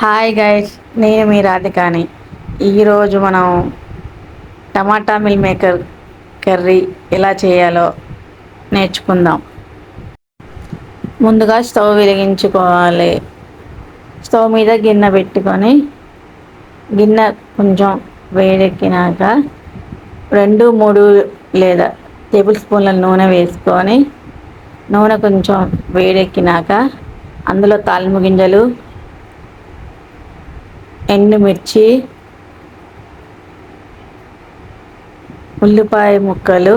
Hi guys, నేను మీ రాధికాని. ఈరోజు మనం టమాటా మిల్ మేకర్ కర్రీ ఎలా చేయాలో నేర్చుకుందాం. ముందుగా స్టవ్ వెలిగించుకోవాలి. స్టవ్ మీద గిన్నె పెట్టుకొని గిన్నె కొంచెం వేడెక్కినాక 2-3 లేదా టేబుల్ స్పూన్ల నూనె వేసుకొని నూనె కొంచెం వేడెక్కినాక అందులో తాలింపు గింజలు, ఎండుమిర్చి, ఉల్లిపాయ ముక్కలు,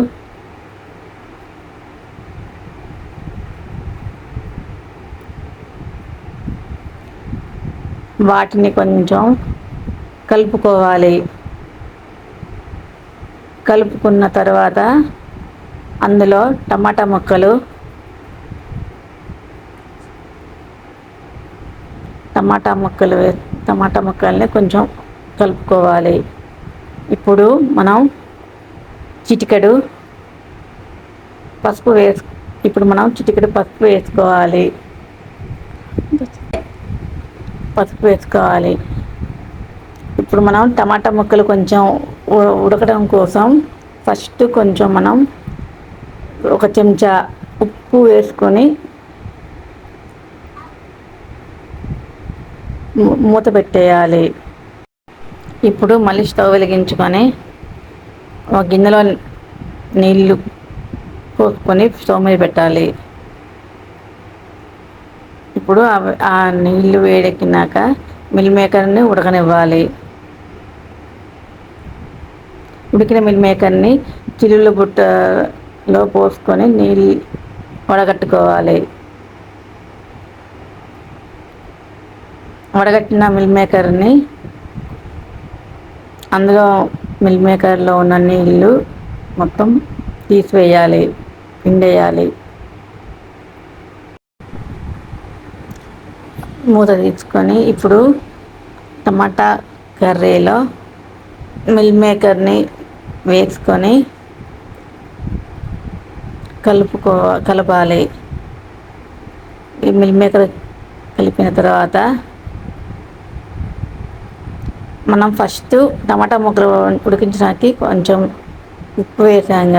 వాటిని కొంచెం కలుపుకోవాలి. కలుపుకున్న తర్వాత అందులో టమాటా ముక్కలు, టమాటా ముక్కల్ని కొంచెం కలుపుకోవాలి. ఇప్పుడు మనం చిటికెడు పసుపు వేసుకోవాలి. ఇప్పుడు మనం టమాటా ముక్కలు కొంచెం ఉడకడం కోసం ఫస్ట్ కొంచెం మనం 1 చెంచా ఉప్పు వేసుకొని మూత పెట్టేయాలి. ఇప్పుడు మళ్ళీ స్టవ్ వెలిగించుకొని ఒక గిన్నెలో నీళ్లు పోసుకొని స్టవ్ మీద పెట్టాలి. ఇప్పుడు ఆ నీళ్లు వేడెక్కినాక మిల్ మేకర్ని ఉడకనివ్వాలి. ఉడికిన మిల్ మేకర్ని చిల్లుల బుట్టలో పోసుకొని నీళ్ళు వడగట్టుకోవాలి. వడగట్టిన మిల్ మేకర్ని అందులో మిల్ మేకర్లో ఉన్న నీళ్ళు మొత్తం తీసివేయాలి, పిండేయాలి. మూత తీసుకొని ఇప్పుడు టమాటా కర్రీలో మిల్ మేకర్ని వేసుకొని కలపాలి. ఈ మిల్ మేకర్ కలిపిన తర్వాత మనం ఫస్ట్ టమాటా ముక్కలు ఉడికించడానికి కొంచెం ఉప్పు వేసాం.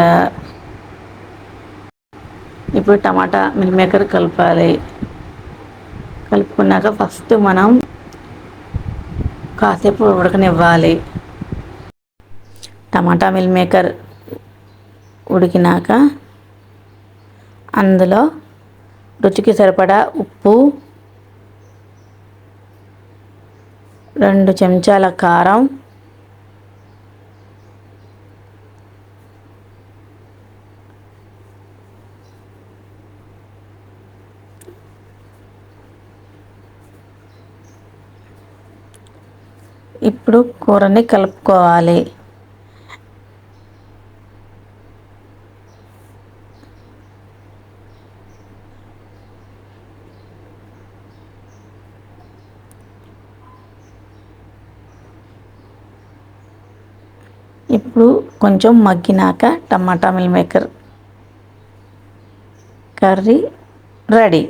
ఇప్పుడు టమాటా మిల్ మేకర్ కలపాలి. కలుపుకున్నాక ఫస్ట్ మనం కాసేపు ఉడకనివ్వాలి. టమాటా మిల్ మేకర్ ఉడికినాక అందులో రుచికి సరిపడా ఉప్పు, 2 చెంచాల కారం, ఇప్పుడు కూరని కలుపుకోవాలి. ఇప్పుడు కొంచెం మగ్గినాక టమాటా మిల్ మేకర్ కర్రీ రెడీ.